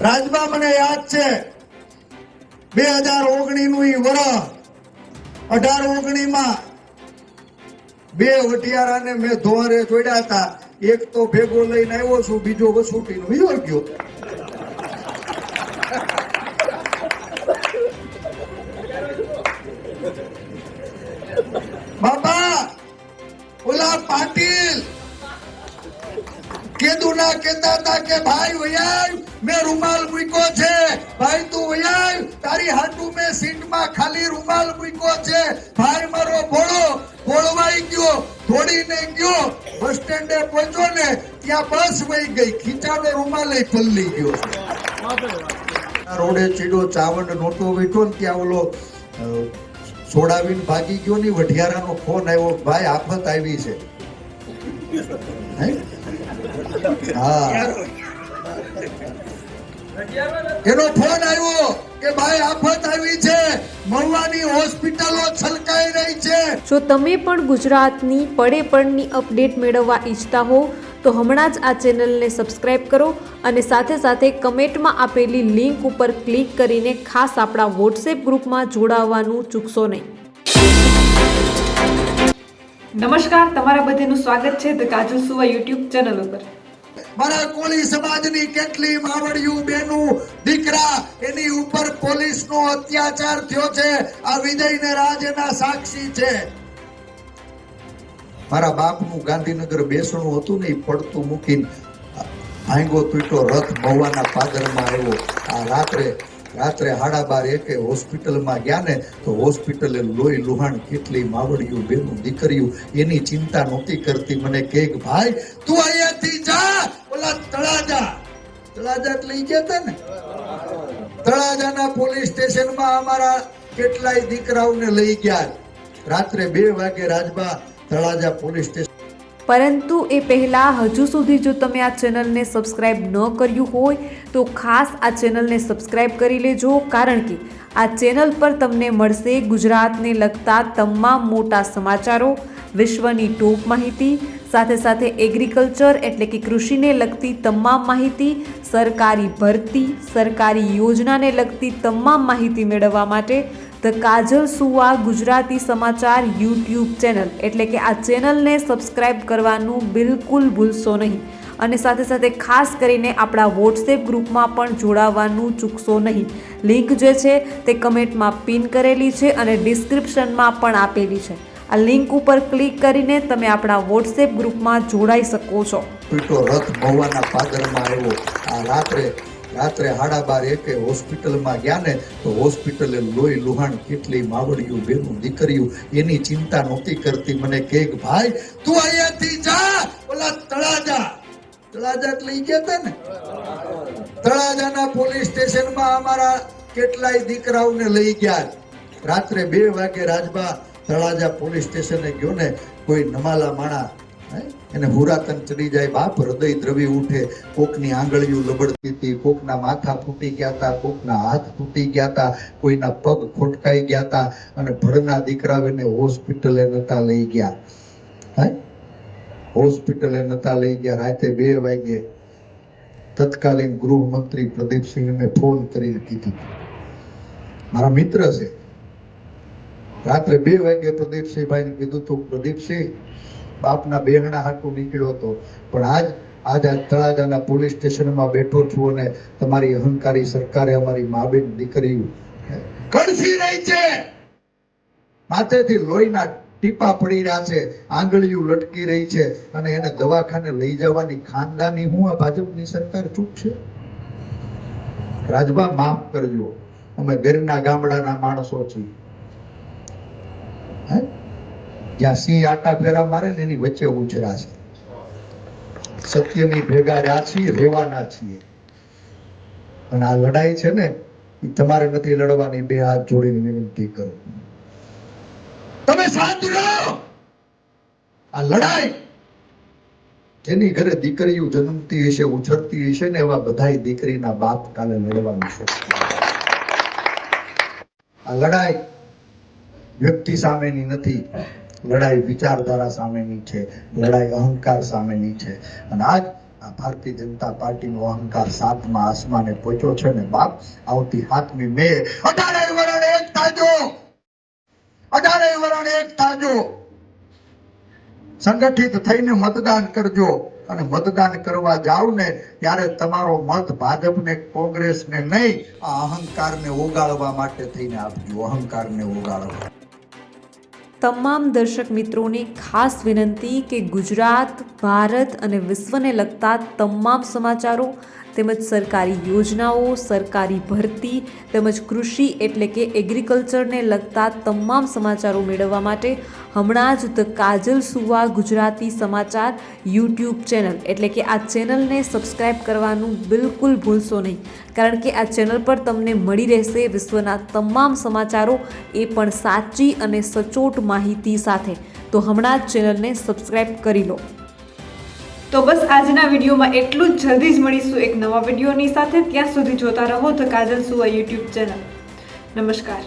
રાજમાં મને યાદ છે 2019 નું ઈ વર્ષ 18-19 માં બે વટિયારાને મેં ધોવારે જોડ્યા હતા. એક તો ભેગો લઈને આવ્યો છું, બીજો વસુટીનો વિયો ગયો. બાપા ઓલા પાટીલ કેદુના કહેતા હતા કે ભાઈ વયાય મેં રૂમાલ મૂક્યો છે, ભાઈ તું વયાય તારી હાટુ મેં સીટમાં ખાલી રૂમાલ મૂક્યો છે. ભાઈ મારો ભોળો ભોળવાઈ ગયો, દોડીને ગયો, બસ સ્ટેન્ડે પહોંચ્યો ને ત્યાં બસ વહી ગઈ, ખીચાનો રૂમાલ પલ્લી ગયો. રોડે ચીડો ચાવંડ નોટો બેઠો ને ત્યાં ઓલો છોડાવીને ભાગી ગયો ની વઢિયારાનો ફોન આવ્યો, ભાઈ આફત આવી છે. હા એનો ફોન આવ્યો કે ભાઈ આફત આવી છે, મહુવાની હોસ્પિટલો છલકાઈ રહી છે. જો તમે પણ ગુજરાતની પડે પડની અપડેટ મેળવવા ઈચ્છતા હો તો હમણાં જ આ ચેનલને સબસ્ક્રાઇબ કરો અને સાથે સાથે કમેન્ટમાં આપેલી લિંક ઉપર ક્લિક કરીને ખાસ આપણા વોટ્સએપ ગ્રુપમાં જોડાવવાનું ચૂકશો નહીં. નમસ્કાર, તમારા બધાનું સ્વાગત છે ધ કાજલ સુવા યુટ્યુબ ચેનલ ઉપર. મારા કોળી સમાજની કેટલી માવડિયું બેનું દીકરા એની ઉપર પોલીસનો અત્યાચાર થયો છે. આ વિજયને રાજ એના સાક્ષી છે. મારા બાપનું ગાંધીનગર બેસણું હતું ને, પડતું મૂકીને ભાંગો તૂટો રથ મહુવાના પાદરમાં આવ્યો. આ રાત્રે 12:30 હોસ્પિટલમાં ગયા ને તો હોસ્પિટલે લોહી લુહાણ કેટલી માવડિયું બેનું દીકરીયું એની ચિંતા નહોતી કરતી. મને કે ભાઈ તું અહીંયાથી જા, ઓલા તળાજા લઈ ગયા હતા ને, તળાજાના પોલીસ સ્ટેશનમાં અમારા કેટલાય દીકરાઓને લઈ ગયા. રાત્રે 2 વાગે રાજબા તળાજા પોલીસ સ્ટેશન. પરંતુ એ પહેલાં હજુ સુધી જો તમે આ ચેનલને સબસ્ક્રાઇબ ન કર્યું હોય તો ખાસ આ ચેનલને સબસ્ક્રાઇબ કરી લેજો, કારણ કે આ ચેનલ પર તમને મળશે ગુજરાતને લગતા તમામ મોટા સમાચારો, વિશ્વની ટોપ માહિતી, સાથે સાથે એગ્રીકલ્ચર એટલે કે કૃષિને લગતી તમામ માહિતી, સરકારી ભરતી, સરકારી યોજનાને લગતી તમામ માહિતી મેળવવા માટે ધ કાજલ સુવા ગુજરાતી સમાચાર યુટ્યુબ ચેનલ એટલે કે આ ચેનલને સબસ્ક્રાઇબ કરવાનું બિલકુલ ભૂલશો નહીં. અને સાથે સાથે ખાસ કરીને આપણા વોટ્સએપ ગ્રુપમાં પણ જોડાવાનું ચૂકશો નહીં. લિંક જે છે તે કમેન્ટમાં પિન કરેલી છે અને ડિસ્ક્રિપ્શનમાં પણ આપેલી છે. આ લિંક ઉપર ક્લિક કરીને તમે આપણા વોટ્સએપ ગ્રુપમાં જોડાઈ શકો છો. રથ મહુવાના પાદરમાં આવ્યો. આ રાત્રે 12:30 હોસ્પિટલમાં ગયા ને તો હોસ્પિટલે લોહી લુહાણ કેટલી માવડિયું બેનું દીકરીયું એની ચિંતા નહોતી કરતી. મને કે ભાઈ તું અહીંયાથી જા, ઓલા તળાજા લઈ ગયા હતા ને, તળાજાના પોલીસ સ્ટેશનમાં અમારા કેટલાય દીકરાઓને લઈ ગયા. રાત્રે 2 વાગે રાજબા તળાજા પોલીસ સ્ટેશને ગયો ને, કોઈ નમાલા માણા એને હુરાતન ચડી જાય, બાપ હૃદય દ્રવી ઉઠે. કોકની આંગળીઓ લબડતી હતી, કોકના માથા ફૂટી ગયા હતા, કોકના હાથ ફૂટી ગયા હતા, કોઈના પગ ખોટકાઈ ગયા હતા અને ભણના દીકરાઓને હોસ્પિટલે નતા લઈ ગયા. હોસ્પિટલે નતા લઈ ગયા. રાતે 2 વાગે તત્કાલીન ગૃહમંત્રી પ્રદીપસિંહને ફોન કરીને કીધું, મારા મિત્ર છે, રાત્રે 2 વાગે પ્રદીપસિંહભાઈને કીધું તું પ્રદીપસિંહ બાપના બેહણા હાટું નીકળ્યો હતો, પણ આજ તળાજાના પોલીસ સ્ટેશનમાં બેઠો છું અને તમારી અહંકારી સરકારે અમારી મા બેન દીકરી કડસી રહી છે, માથેથી લોહીના ટીપા પડી રહ્યા છે, આંગળીઓ લટકી રહી છે અને એને દવાખાને લઈ જવાની ખાનદાની હું આ ભાજપની સરકાર ચૂપ છે. રાજબા માફ કરજો, અમે ઘરના ગામડાના માણસો છીએ. જ્યાં સિંહ આટા ફેરા મારે ને એની વચ્ચે ઉછરા છે. સત્યની ભેગા રહ્યા છીએ, રહેવાના છીએ. અને આ લડાઈ છે ને એ તમારે નથી લડવાની. 2 હાથ જોડીને વિનંતી કરું, તમે શાંત રહો. આ લડાઈ જેની ઘરે દીકરીઓ જન્મતી હશે, ઉછળતી હશે ને, એવા બધાય દીકરીના બાપ કાલે લડવાનું છે. આ લડાઈ વ્યક્તિ સામેની નથી, લડાઈ વિચારધારા સામેની છે, લડાઈ અહંકાર સામેની છે. અને આ ભારતીય જનતા પાર્ટીનો અહંકાર 7મા આસમાને પહોંચ્યો છે ને બાપ, આવતી 7મી મે 18 વરણ એક થાજો, 18 વરણ એક થાજો, સંગઠિત થઈને મતદાન કરજો અને મતદાન કરવા જાવ ને ત્યારે તમારો મત ભાજપને કોંગ્રેસને નહીં, આ અહંકારને ઓગાળવા માટે થઈને આપજો, અહંકારને ઓગાળવા. તમામ દર્શક મિત્રોને ખાસ વિનંતી કે ગુજરાત, ભારત અને વિશ્વને લગતા તમામ સમાચારો તેમજ સરકારી યોજનાઓ, સરકારી ભરતી તેમજ કૃષિ એટલે કે એગ્રીકલ્ચરને લગતા તમામ સમાચારો મેળવવા માટે હમણાં જ ધ કાજલ સુવા ગુજરાતી સમાચાર યુટ્યુબ ચેનલ એટલે કે આ ચેનલને સબસ્ક્રાઈબ કરવાનું બિલકુલ ભૂલશો નહીં, કારણ કે આ ચેનલ પર તમને મળી રહેશે વિશ્વના તમામ સમાચારો, એ પણ સાચી અને સચોટ માહિતી સાથે. તો હમણાં જ ચેનલને સબસ્ક્રાઈબ કરી લો. તો બસ આજના વિડીયોમાં એટલું જ. જલ્દી જ મળીશું એક નવા વિડીયોની સાથે. ત્યાં સુધી જોતા રહો ધ કાજલ સુવા યુટ્યુબ ચેનલ. નમસ્કાર.